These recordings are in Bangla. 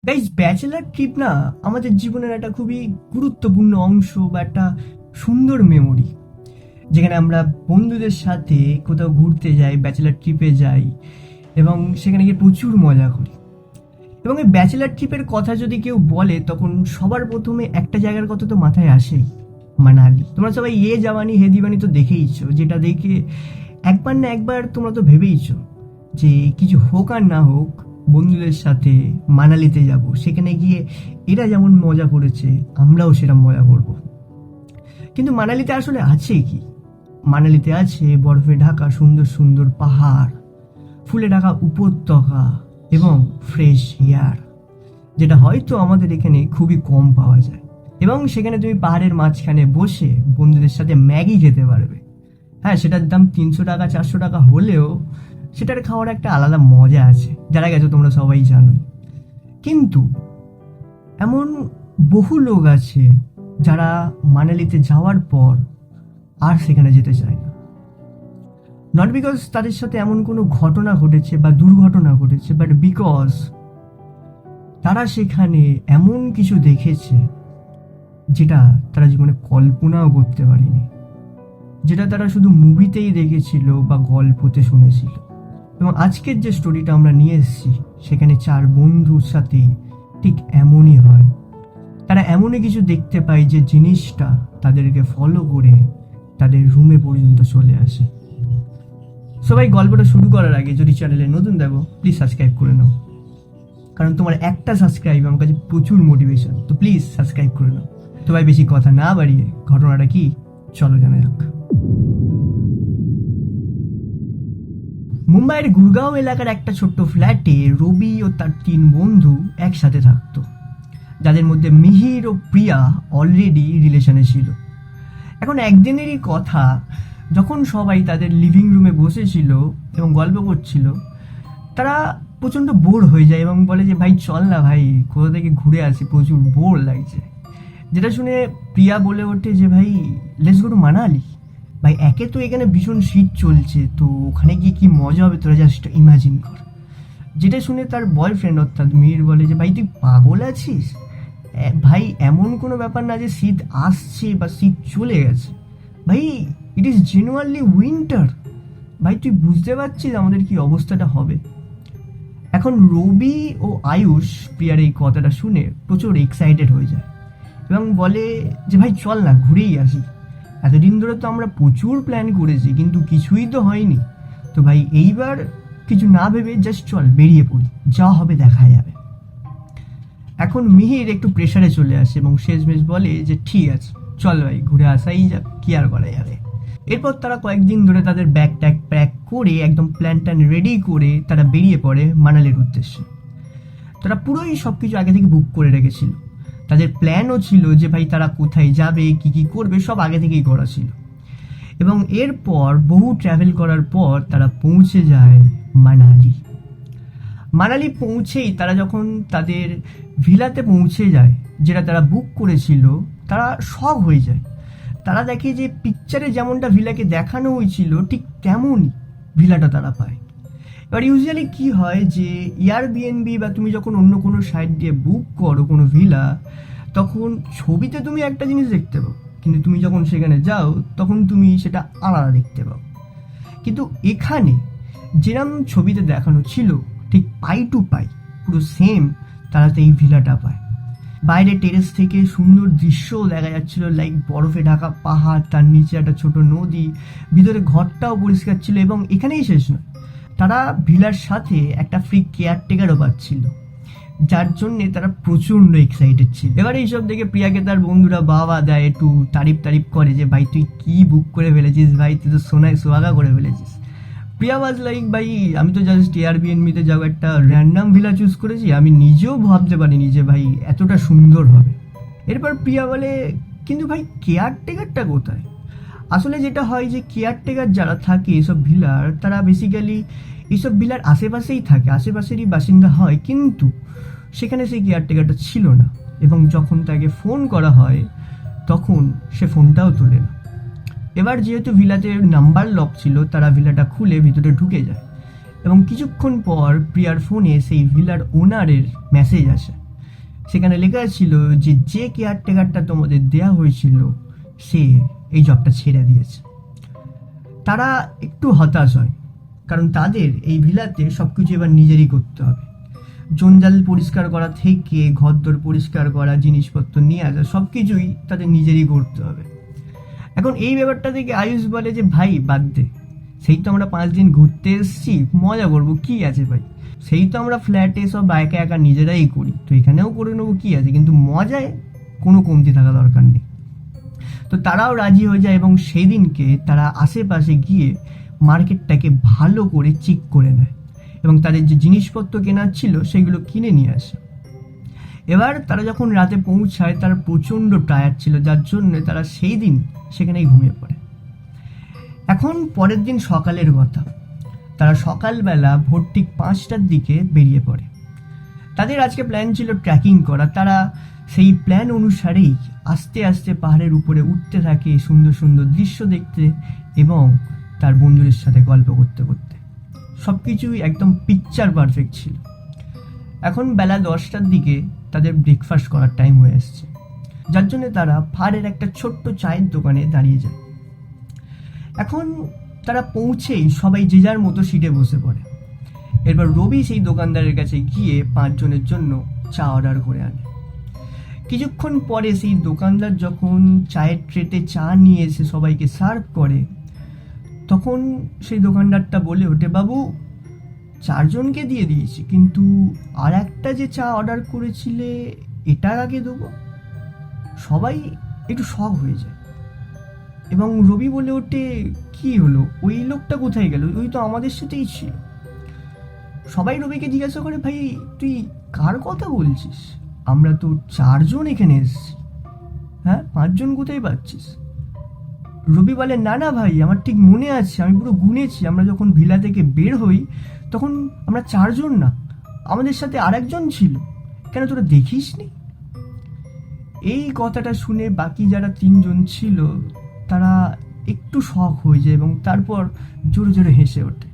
গাইজ, ব্যাচেলার ট্রিপ না আমাদের জীবনের একটা খুবই গুরুত্বপূর্ণ অংশ বা একটা সুন্দর মেমোরি, যেখানে আমরা বন্ধুদের সাথে কোথাও ঘুরতে যাই, ব্যাচেলার ট্রিপে যাই এবং সেখানে গিয়ে প্রচুর মজা করি। এবং এই ব্যাচেলার ট্রিপের কথা যদি কেউ বলে, তখন সবার প্রথমে একটা জায়গার কথা তো মাথায় আসেই, মানালি। তোমরা সবাই এ জাওয়ানি হে দিওয়ানি তো দেখেইছো, যেটা দেখে একবার না একবার তোমরা তো ভেবেইছো যে কিছু হোক আর না হোক বন্ধুদের সাথে মানালিতে যাব, সেখানে গিয়ে এরা যেমন মজা করেছে আমরাও সেরকম মজা করব। কিন্তু মানালিতে আসলে আছে কি? মানালিতে আছে বরফে ঢাকা সুন্দর সুন্দর পাহাড়, ফুলে ঢাকা উপত্যকা এবং ফ্রেশ এয়ার, যেটা হয়তো আমাদের এখানে খুবই কম পাওয়া যায়। এবং সেখানে তুমি পাহাড়ের মাঝখানে বসে বন্ধুদের সাথে ম্যাগি খেতে পারবে। হ্যাঁ, সেটার দাম 300 টাকা 400 টাকা হলেও সেটার খাওয়ার একটা আলাদা মজা আছে, যারা গেছো তোমরা সবাই জানো। কিন্তু এমন বহু লোক আছে যারা মানালিতে যাওয়ার পর আর সেখানে যেতে চায় না। নট বিকজ তাদের সাথে এমন কোনো ঘটনা ঘটেছে বা দুর্ঘটনা ঘটেছে, বাট বিকজ তারা সেখানে এমন কিছু দেখেছে যেটা তারা জীবনে কল্পনাও করতে পারেনি, যেটা তারা শুধু মুভিতেই দেখেছিল বা গল্পতে শুনেছিল। এবং আজকের যে স্টোরিটা আমরা নিয়ে এসেছি, সেখানে 4 বন্ধুর সাথে ঠিক এমনই হয়। তারা এমনই কিছু দেখতে পায় যে জিনিসটা তাদেরকে ফলো করে তাদের রুমে পর্যন্ত চলে আসে। সবাই, গল্পটা শুরু করার আগে যদি চ্যানেলে নতুন দেখো, প্লিজ সাবস্ক্রাইব করে নাও, কারণ তোমার একটা সাবস্ক্রাইব আমার কাছে প্রচুর মোটিভেশন। তো প্লিজ সাবস্ক্রাইব করে নাও। তো ভাই, বেশি কথা না বাড়িয়ে ঘটনাটা কি চলো জানা যাক। মুম্বাইয়ের গুরগাঁও এলাকার একটা ছোট্ট ফ্ল্যাটে রবি ও তার 3 বন্ধু একসাথে থাকতো, যাদের মধ্যে মিহির ও প্রিয়া অলরেডি রিলেশনে ছিল। এখন একদিনেরই কথা, যখন সবাই তাদের লিভিং রুমে বসেছিল এবং গল্প করছিল, তারা প্রচণ্ড বোর হয়ে যায় এবং বলে যে ভাই চল না ভাই, কোথা থেকে ঘুরে আসি, প্রচুর বোর লাগছে। যেটা শুনে প্রিয়া বলে ওঠে যে ভাই, লেটস গো টু মানালি। ভাই, একে তো এখানে ভীষণ শীত চলছে, তো ওখানে গিয়ে কি মজা হবে তোরা জাস্ট ইমাজিন কর। যেটা শুনে তার বয়ফ্রেন্ড অর্থাৎ মিহির বলে যে ভাই তুই পাগল আছিস? ভাই, এমন কোনো ব্যাপার না যে শীত আসছে বা শীত চলে গেছে। ভাই, ইট ইজ জেনুয়ারলি উইন্টার। ভাই, তুই বুঝতে পারছিস আমাদের কি অবস্থাটা হবে? এখন রবি ও আয়ুষ প্রিয়ার এই কথাটা শুনে প্রচুর এক্সাইটেড হয়ে যায় এবং বলে যে ভাই চল না, ঘুরেই আসি। এতদিন ধরে তো আমরা প্রচুর প্ল্যান করেছি, কিন্তু কিছুই তো হয়নি। তো ভাই, এইবার কিছু না ভেবে জাস্ট চল, বেরিয়ে পড়ি, যা হবে দেখা যাবে। এখন মিহির একটু প্রেশারে চলে আসে এবং শেষমেশ বলে যে ঠিক আছে, চল ভাই, ঘুরে আসাই যাক, কি আর করা যাবে। এরপর তারা কয়েকদিন ধরে তাদের ব্যাগ ট্যাগ প্যাক করে একদম প্ল্যান ট্যান রেডি করে তারা বেরিয়ে পড়ে মানালির উদ্দেশ্যে। তারা পুরোই সব কিছু আগে থেকে বুক করে রেখেছিল। তাদের প্ল্যানও ছিল যে ভাই তারা কোথায় যাবে, কি কি করবে, সব আগে থেকেই করা ছিল। এবং এরপর বহু ট্রাভেল করার পর তারা পৌঁছে যায় মানালি। মানালি পৌঁছেই তারা যখন তাদের ভিলাতে পৌঁছে যায়, যেটা তারা বুক করেছিল, তারা শক হয়ে যায়। তারা দেখে যে পিকচারে যেমনটা ভিলাকে দেখানো হয়েছিল ঠিক তেমনই ভিলাটা তারা পায়। এবার ইউজুয়ালি কি হয় যে এয়ারবিএনবি বা তুমি যখন অন্য কোনো সাইট দিয়ে বুক করো কোনো ভিলা, তখন ছবিতে তুমি একটা জিনিস দেখতে পাও, কিন্তু তুমি যখন সেখানে যাও তখন তুমি সেটা আলাদা দেখতে পাও। কিন্তু এখানে যেরকম ছবিতে দেখানো ছিল ঠিক পাই টু পাই পুরো সেম তারা এই ভিলাটা পায়। বাইরে টেরেস থেকে সুন্দর দৃশ্যও দেখা যাচ্ছিল, লাইক বরফে ঢাকা পাহাড়, তার নিচে একটা ছোট নদী, ভিতরে ঘরটাও পরিষ্কার ছিল। এবং এখানেই শেষ নয়, তারা ভিলার সাথে একটা ফ্রি কেয়ারটেকারও পাচ্ছিল, যার জন্যে তারা প্রচণ্ড এক্সাইটেড ছিল। এবার এইসব দেখে প্রিয়াকে তার বন্ধুরা বাবা দেয়, একটু তারিফ করে যে ভাই তুই কি বুক করে ফেলেছিস, ভাই তুই তো সোনায় সোহাগা করে ফেলেছিস। প্রিয়া ওয়াজ লাইক ভাই, আমি তো জাস্ট এয়ারবিএনবিতে যাও একটা র্যান্ডাম ভিলা চুজ করেছি, আমি নিজেও ভাবতে পারিনি যে ভাই এতটা সুন্দর হবে। এরপর প্রিয়া বলে কিন্তু ভাই কেয়ারটেকারটা কোথায়? আসলে যেটা হয় যে কেয়ারটেকার যারা থাকে এসব ভিলার, তারা বেসিক্যালি এইসব ভিলার আশেপাশেই থাকে, আশেপাশেরই বাসিন্দা হয়, কিন্তু সেখানে সেই কেয়ারটেকারটা ছিল না। এবং যখন তাকে ফোন করা হয় তখন সে ফোনটাও তোলে না। এবার যেহেতু ভিলাতে নাম্বার লক ছিল, তারা ভিলাটা খুলে ভিতরে ঢুকে যায় এবং কিছুক্ষণ পর প্রিয়ার ফোনে সেই ভিলার ওনারের মেসেজ আসে সেখানে লেখা ছিল যে যে কেয়ারটেকারটা তোমাদের দেয়া হয়েছিল সে এই জবটা ছেড়ে দিয়েছে। তারা একটু হতাশ হয়, কারণ তাদের এই ভিলাতে সবকিছু এবার নিজেরই করতে হবে। জঞ্জাল পরিষ্কার করা থেকে ঘরদোর পরিষ্কার করা, জিনিসপত্র নিয়ে আসা, সবকিছুই তাদের নিজেরই করতে হবে। এখন এই ব্যাপারটা থেকে আয়ুষ বলে যে ভাই বাদ দে, সেই তো আমরা 5 দিন ঘুরতে এসেছি, মজা করবো, কি আছে ভাই, সেই তো আমরা ফ্ল্যাটে সব একা একা নিজেরাই করি, তো এখানেও করে নেবো, কি আছে, কিন্তু মজায় কোনো কমতি থাকা দরকার নেই। তো তারাও রাজি হয়ে যায় এবং সেই দিনকে তারা আশেপাশে গিয়ে মার্কেটটাকে ভালো করে চেক করে নেয় এবং তাদের যে জিনিসপত্র কেনার ছিল সেগুলো কিনে নিয়ে আসে। এবার তারা যখন রাতে পৌঁছায় তারা প্রচণ্ড টায়ার্ড ছিল, যার জন্য তারা সেই দিন সেখানেই ঘুমিয়ে পড়ে। এখন পরের দিন সকালের কথা, তারা সকালবেলা ভোর ঠিক 5টার দিকে বেরিয়ে পড়ে। তাদের আজকে প্ল্যান ছিল ট্রেকিং করা। তারা সেই প্ল্যান অনুসারেই আস্তে আস্তে পাহাড়ের উপরে উঠতে থাকে, সুন্দর সুন্দর দৃশ্য দেখতে এবং তার বন্ধুদের সাথে গল্প করতে করতে। সব কিছুই একদম পিকচার পারফেক্ট ছিল। এখন বেলা 10টার দিকে তাদের ব্রেকফাস্ট করার টাইম হয়ে আসছে, যার জন্য তারা পাহাড়ের একটা ছোট্ট চায়ের দোকানে দাঁড়িয়ে যায়। এখন তারা পৌঁছেই সবাই যে যার মতো সিটে বসে পড়ে। এরপর রবি সেই দোকানদারের কাছে গিয়ে 5 জনের জন্য চা অর্ডার করে আনে। কিছুক্ষণ পরে সেই দোকানদার যখন চায়ের ট্রেতে চা নিয়ে এসে সবাইকে সার্ভ করে, তখন সেই দোকানদারটা বলে ওঠে, বাবু 4 জনকে দিয়ে দিয়েছি, কিন্তু আর একটা যে চা অর্ডার করেছিলে এটা আগে দেবো। সবাই একটু শক হয়ে যায় এবং রবি বলে ওঠে, কি হলো, ওই লোকটা কোথায় গেল, ওই তো আমাদের সাথেই ছিল। সবাই রবিকে জিজ্ঞাসা করে, ভাই তুই কার কথা বলছিস, আমরা তো 4 জন এখানে এসেছি, হ্যাঁ 5 জন কোথায় পাচ্ছিস? রবি বলে, না না ভাই, আমার ঠিক মনে আছে, আমি পুরো গুনেছি, আমরা যখন ভিলা থেকে বের হই তখন আমরা 4 জন না, আমাদের সাথে আরেকজন ছিল, কেন তোরা দেখিসনি? এই কথাটা শুনে বাকি যারা 3 জন ছিল তারা একটু শক হয়ে যায় এবং তারপর জোরে জোরে হেসে ওঠে,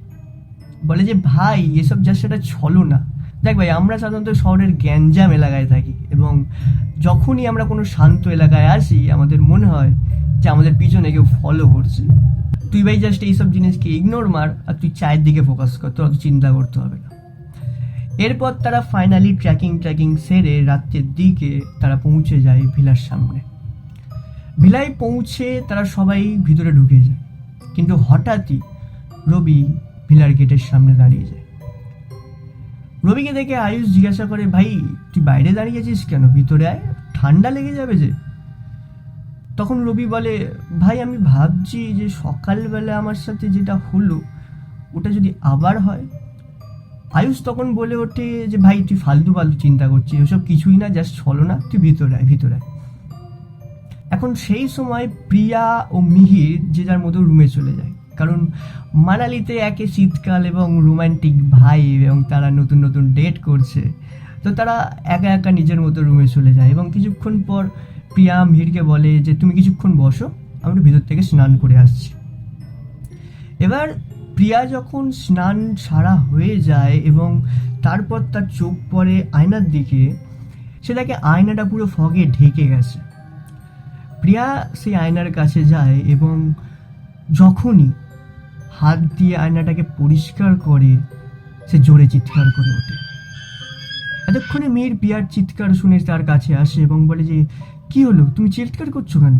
বলে যে ভাই এসব যা সেটা ছলো না। দেখ ভাই, আমরা সাধারণত শহরের গ্যাঞ্জাম এলাকায় থাকি এবং যখনই আমরা কোনো শান্ত এলাকায় আসি আমাদের মনে হয় যে আমাদের পিছনে কেউ ফলো করছে। তুই ভাই জাস্ট এইসব জিনিসকে ইগনোর মার আর তুই চায়ের দিকে ফোকাস কর, তোর অত চিন্তা করতে হবে না। এরপর তারা ফাইনালি ট্রেকিং সেরে রাত্রের দিকে তারা পৌঁছে যায় ভিলার সামনে। ভিলায় পৌঁছে তারা সবাই ভিতরে ঢুকে যায়, কিন্তু হঠাৎই রবি ভিলার গেটের সামনে দাঁড়িয়ে যায়। রবিকে দেখে আয়ুষ জিজ্ঞাসা করে, ভাই তুই বাইরে দাঁড়িয়েছিস কেন, ভিতরে আয়, ঠান্ডা লেগে যাবে যে। তখন রবি বলে, ভাই আমি ভাবছি যে সকালবেলা আমার সাথে যেটা হলো ওটা যদি আবার হয়। আয়ুষ তখন বলে ওঠে যে ভাই তুই ফালতু চিন্তা করছিস, ওসব কিছুই না, জাস্ট চলো না, তুই ভিতরে আয়। এখন সেই সময় প্রিয়া ও মিহির যে যার মতো রুমে চলে যায়, কারণ মানালিতে একে শীতকাল এবং রোমান্টিক ভাইব এবং তারা নতুন নতুন ডেট করছে, তো তারা একা একা নিজের মতো রুমে চলে যায়। এবং কিছুক্ষণ পর প্রিয়া মিহিরকে বলে যে তুমি কিছুক্ষণ বসো, আমরা ভিতর থেকে স্নান করে আসছি। এবার প্রিয়া যখন স্নান সারা হয়ে যায় এবং তারপর তার চোখ পড়ে আয়নার দিকে, সে দেখে আয়নাটা পুরো ফগে ঢেকে গেছে। প্রিয়া সেই আয়নার কাছে যায় এবং যখনই হাত দিয়ে আয়নাটাকে পরিষ্কার করে সে জোরে চিৎকার করে ওঠে। এতক্ষণে মেয়ের প্রিয়ার চিৎকার শুনে তার কাছে আসে এবং বলে যে কি হলো, তুমি চিৎকার করছো কেন?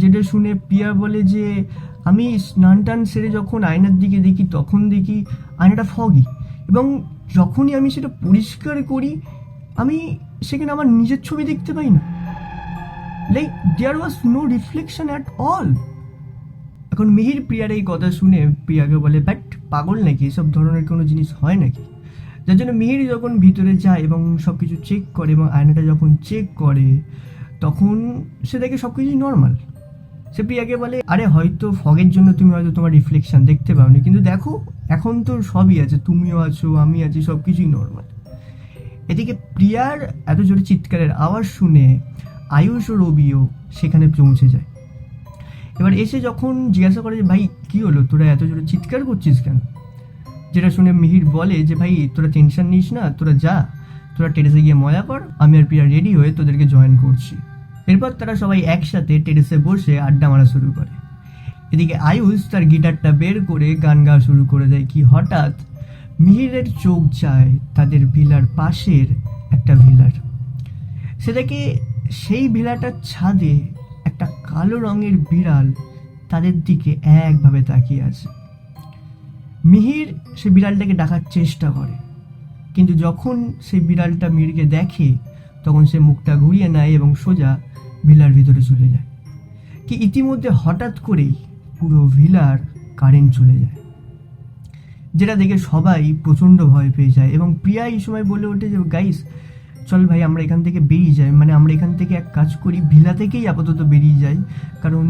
যেটা শুনে প্রিয়া বলে যে আমি স্নান টান সেরে যখন আয়নার দিকে দেখি তখন দেখি আয়নাটা ফগি এবং যখনই আমি সেটা পরিষ্কার করি আমি সেখানে আমার নিজের ছবি দেখতে পাই না, like there was no reflection at all. এখন মিহির প্রিয়ার এই কথা শুনে প্রিয়াকে বলে, বাট পাগল নাকি, এসব ধরনের কোনো জিনিস হয় নাকি? যার জন্য মিহির যখন ভিতরে যায় এবং সব কিছু চেক করে এবং আয়নাটা যখন চেক করে তখন সে দেখে সব কিছুই নর্মাল। সে প্রিয়াকে বলে, আরে হয়তো ফগের জন্য তুমি হয়তো তোমার রিফ্লেকশন দেখতে পাওনি, কিন্তু দেখো এখন তো সবই আছে, তুমিও আছো, আমি আছি, সব কিছুই নর্মাল। এদিকে প্রিয়ার এত জোরে চিৎকারের আওয়াজ শুনে আয়ুষ ও রবিও সেখানে পৌঁছে যায়। এবার এসে যখন জিজ্ঞাসা করে যে ভাই কি হলো, তোরা এত জোরে চিৎকার করছিস কেন? যেটা শুনে মিহির বলে যে ভাই তোরা টেনশন নিস না, তোরা যা, তো তোরা টেরেসে গিয়ে মজা কর, আমি আর প্রিয়া রেডি হয়ে তোদেরকে জয়েন করছি। এরপর তারা সবাই একসাথে টেরেসে বসে আড্ডা মারা শুরু করে। এদিকে আয়ুষ তার গিটারটা বের করে গান গাওয়া শুরু করে দেয় কি হঠাৎ মিহিরের চোখ যায় তাদের ভিলার পাশের একটা ভিলার। সেটাকে সেই ভিলাটার ছাদে একটা কালো রঙের বিড়াল তাদের দিকে একভাবে তাকিয়ে আছে। মিহির সে বিড়ালটাকে ডাকার চেষ্টা করে, কিন্তু যখন সেই বিড়ালটা মিহিরকে দেখে তখন সে মুখটা ঘুরিয়ে নেয় এবং সোজা ভিলার ভিতরে চলে যায়। কি ইতিমধ্যে হঠাৎ করেই পুরো ভিলার কারেন্ট চলে যায়, যেটা দেখে সবাই প্রচণ্ড ভয় পেয়ে যায় এবং প্রিয়া এই সময় বলে ওঠে যে গাইস চল ভাই আমরা এখান থেকে বেরিয়ে যাই, মানে আমরা এখান থেকে এক কাজ করি, ভিলা থেকেই আপাতত বেরিয়ে যাই, কারণ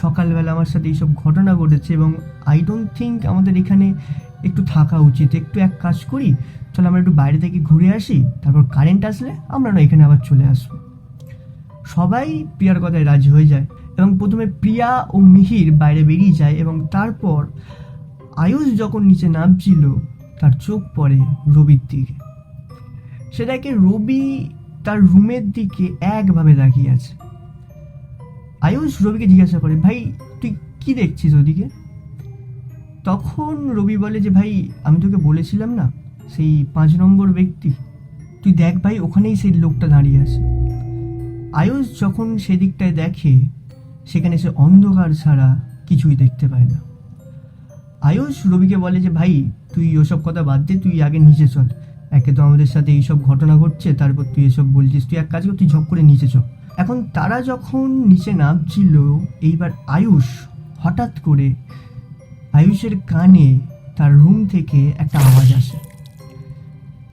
সকালবেলা আমার সাথে এইসব ঘটনা ঘটেছে এবং আই ডোন্ট থিঙ্ক আমাদের এখানে একটু থাকা উচিত। একটু এক কাজ করি, চল আমরা একটু বাইরে থেকে ঘুরে আসি, তারপর কারেন্ট আসলে আমরা না এখানে আবার চলে আসবো। সবাই প্রিয়ার কথায় রাজি হয়ে যায় এবং প্রথমে প্রিয়া ও মিহির বাইরে বেরিয়ে যায় এবং তারপর আয়ুষ যখন নিচে নামছিল তার চোখ পড়ে রবির দিকে। সেটাকে রবি তার রুমের দিকে একভাবে তাকিয়ে আছে। আয়ুষ রবিকে জিজ্ঞাসা করে ভাই তুই কি দেখছিস ওদিকে? তখন রবি বলে যে ভাই আমি তোকে বলেছিলাম না সেই 5 নম্বর ব্যক্তি, তুই দেখ ভাই ওখানেই সেই লোকটা দাঁড়িয়ে আছে। আয়ুষ যখন সেদিকটায় দেখে সেখানে সে অন্ধকার ছাড়া কিছুই দেখতে পায় না। আয়ুষ রবিকে বলে যে ভাই তুই ওসব কথা বাদ দে, তুই আগে নিচে চল, একে তো আমাদের সাথে এইসব ঘটনা ঘটছে, তারপর তুই এসব বলছিস, তুই এক কাজ কর তুই ঝপ করে নিচে চল। এখন তারা যখন নিচে নামছিল এইবার আয়ুষ হঠাৎ করে আয়ুষের কানে তার রুম থেকে একটা আওয়াজ আসে,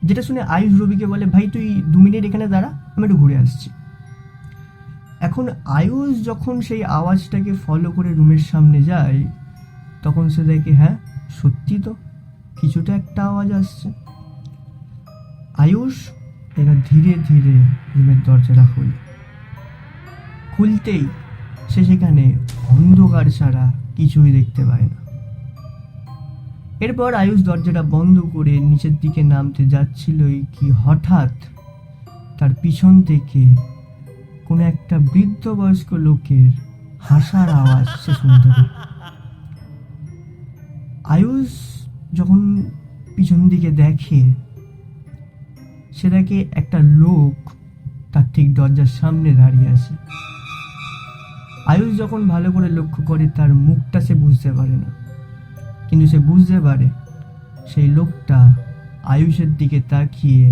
যেটা শুনে আয়ুষ রবিকে বলে ভাই তুই 2 মিনিট এখানে দাঁড়া, আমি একটু ঘুরে আসছি। এখন আয়ুষ যখন সেই আওয়াজটাকে ফলো করে রুমের সামনে যায় তখন সে দেখে হ্যাঁ সত্যি তো কিছুটা একটা আওয়াজ আসছে। আয়ুষ এবার ধীরে ধীরে রুমের দরজাটা খুলতেই সে সেখানে অন্ধকার ছাড়া কিছুই দেখতে পায় না। এরপর আয়ুষ দরজাটা বন্ধ করে নিচের দিকে নামতে যাচ্ছিলই কি হঠাৎ তার পিছন থেকে কোনো একটা বৃদ্ধ বয়স্ক লোকের হাসার আওয়াজ সে শুনতে পায়। আয়ুষ যখন পিছন দিকে দেখে সেটাকে একটা লোক তার ঠিক দরজার সামনে দাঁড়িয়ে আছে। আয়ুষ যখন ভালো করে লক্ষ্য করে তার মুখটা সে বুঝতে পারে না, কিন্তু সে বুঝতে পারে সেই লোকটা আয়ুষের দিকে তাকিয়ে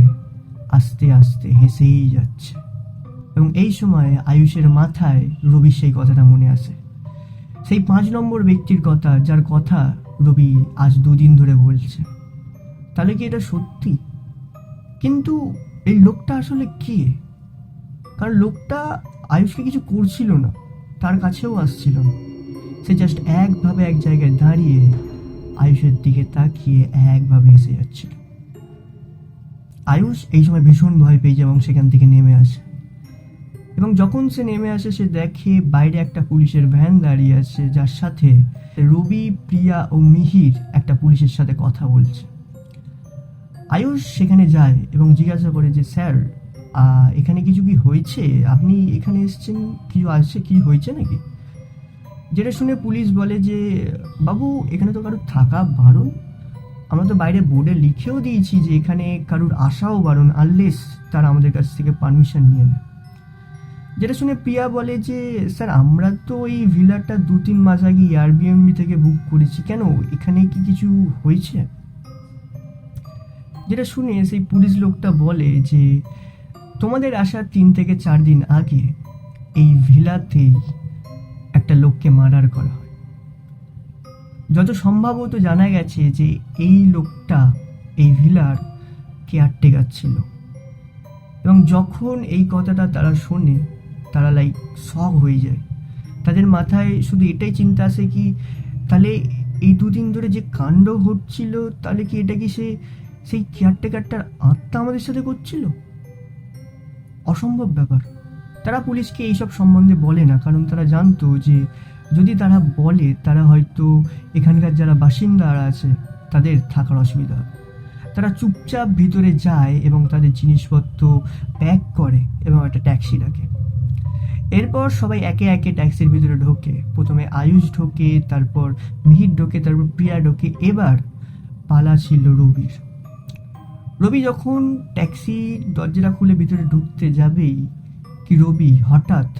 আস্তে আস্তে হেসেই যাচ্ছে। এবং এই সময় আয়ুষের মাথায় রবি সেই কথাটা মনে আসে, সেই 5 নম্বর ব্যক্তির কথা যার কথা রবি আজ 2 দিন ধরে বলছে। তাহলে কি এটা সত্যি? কিন্তু এই লোকটা আসলে কে? কারণ লোকটা আয়ুষকে কিছু করছিল না, তার কাছেও আসছিল না, সে জাস্ট একভাবে এক জায়গায় দাঁড়িয়ে আয়ুষের দিকে তাকিয়ে একভাবে এসে যাচ্ছিল। আয়ুষ এই সময় ভীষণ ভয় পেয়ে যায় এবং সেখান থেকে নেমে আসে। এবং যখন সে নেমে আসে সে দেখে বাইরে একটা পুলিশের ভ্যান দাঁড়িয়ে আছে, যার সাথে রবি, প্রিয়া ও মিহির একটা পুলিশের সাথে কথা বলছে। আয়ুষ সেখানে যায় এবং জিজ্ঞাসা করে যে স্যার এখানে কিছু কি হয়েছে, আপনি এখানে এসেছেন, কিছু আসছে, কি হয়েছে নাকি? যেটা শুনে পুলিশ বলে যে বাবু এখানে তো কারোর থাকা বারণ, আমরা তো বাইরে বোর্ডে লিখেও দিয়েছি যে এখানে কারোর আসাও বারণ আনলেস তারা আমাদের কাছ থেকে পারমিশন নিয়ে নেয়। যেটা শুনে প্রিয়া বলে যে স্যার আমরা তো এই ভিলাটা 2-3 মাস আগে এয়ারবিএনবি থেকে বুক করেছি, কেন এখানে কি কিছু হয়েছে? যেটা শুনে সেই পুলিশ লোকটা বলে যে তোমাদের আসার 3 থেকে 4 দিন আগে এই ভিলাতেই একটা লোককে মার্ডার করা হয়। যত সম্ভবত জানা গেছে যে এই লোকটা এই ভিলার কেয়ারটেকার ছিল। এবং যখন এই কথাটা তারা শোনে তারা লাইক শক হয়ে যায়। তাদের মাথায় শুধু এটাই চিন্তা আসে কি তাহলে এই 2 দিন ধরে যে কাণ্ড ঘটছিল তাহলে কি এটা কি সেই কেয়ারটেকারটার আত্মা আমাদের সাথে করছিল? অসম্ভব ব্যাপার। তারা পুলিশকে এইসব সম্বন্ধে বলে না, কারণ তারা জানতো যে যদি তারা বলে তারা হয়তো এখানকার যারা বাসিন্দারা আছে তাদের থাকার অসুবিধা হবে। তারা চুপচাপ ভিতরে যায় এবং তাদের জিনিসপত্র প্যাক করে এবং একটা ট্যাক্সি ডাকে। এরপর সবাই একে একে ট্যাক্সির ভিতরে ঢোকে। প্রথমে আয়ুষ ঢোকে, তারপর মিহির ঢোকে, তারপর প্রিয়া ঢোকে। এবার পালা ছিল রবির। রবি যখন ট্যাক্সির দরজাটা খুলে ভিতরে ঢুকতে যাবেই কি রবি হঠাৎ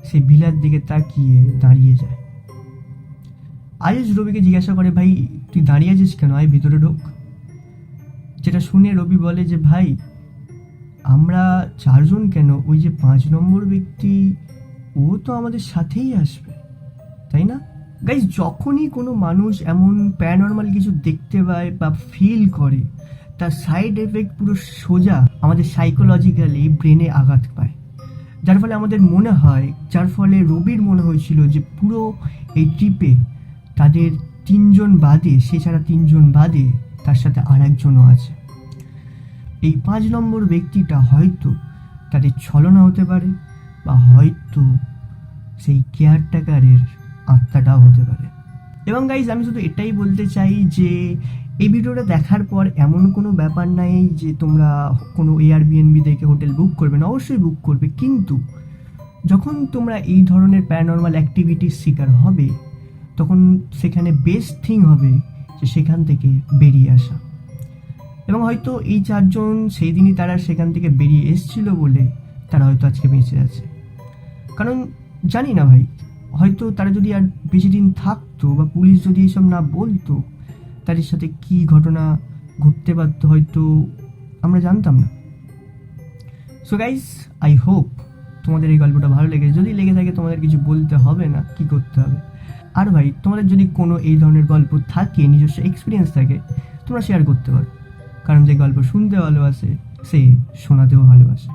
সেই ভিলার দিকে তাকিয়ে দাঁড়িয়ে যায়। আয়ুষ রবিকে জিজ্ঞাসা করে, ভাই তুই দাঁড়িয়ে আছিস কেন, আয় ভিতরে ঢোক। যেটা শুনে রবি বলে যে ভাই আমরা 4 জন কেন, ওই যে 5 নম্বর ব্যক্তি ও তো আমাদের সাথেই আসবে, তাই না? গাইজ, যখনই কোনো মানুষ এমন প্যারানর্মাল কিছু দেখতে পায় বা ফিল করে, তার সাইড এফেক্ট পুরো সোজা আমাদের সাইকোলজিক্যালি ব্রেনে আঘাত পায়। যার ফলে আমাদের মনে হয়, যার ফলে রবির মনে হয়েছিল যে পুরো এই ট্রিপে তাদের 3 জন বাদে, সে ছাড়া 3 জন বাদে তার সাথে আর একজনও আছে। এই 5 নম্বর ব্যক্তিটা হয়তো তাদের ছলনা হতে পারে, বা হয়তো সেই কেয়ারটেকারের আত্মাটাও হতে পারে। এবং গাইজ, আমি শুধু এটাই বলতে চাই যে এই ভিডিওটা দেখার পর এমন কোনো ব্যাপার নাই যে তোমরা কোনো এয়ারবিএনবি দেখে হোটেল বুক করবে না, অবশ্যই বুক করবে। কিন্তু যখন তোমরা এই ধরনের প্যারানর্মাল অ্যাক্টিভিটির শিকার হবে, তখন সেখানে বেস্ট থিং হবে যে সেখান থেকে বেরিয়ে আসা। এবং হয়তো এই 4 জন সেই দিনই তারা সেখান থেকে বেরিয়ে এসেছিল বলে তারা হয়তো আজকে বেঁচে আছে। কারণ জানি না ভাই, হয়তো তারা যদি আর বেশি দিন থাকতো বা পুলিশ যদি এইসব না বলতো, তাদের সাথে কি ঘটনা ঘটতে পারতো হয়তো আমরা জানতাম না। সো গাইস, আই হোপ তোমাদের এই গল্পটা ভালো লেগে, যদি লেগে থাকে তোমাদের কিছু বলতে হবে না, কি করতে হবে। আর ভাই, তোমাদের যদি কোনো এই ধরনের গল্প থাকে, নিজস্ব এক্সপিরিয়েন্স থাকে, তোমরা শেয়ার করতে পারো। কারণ যে গল্প শুনতে ভালোবাসে সে শোনাতেও ভালোবাসে।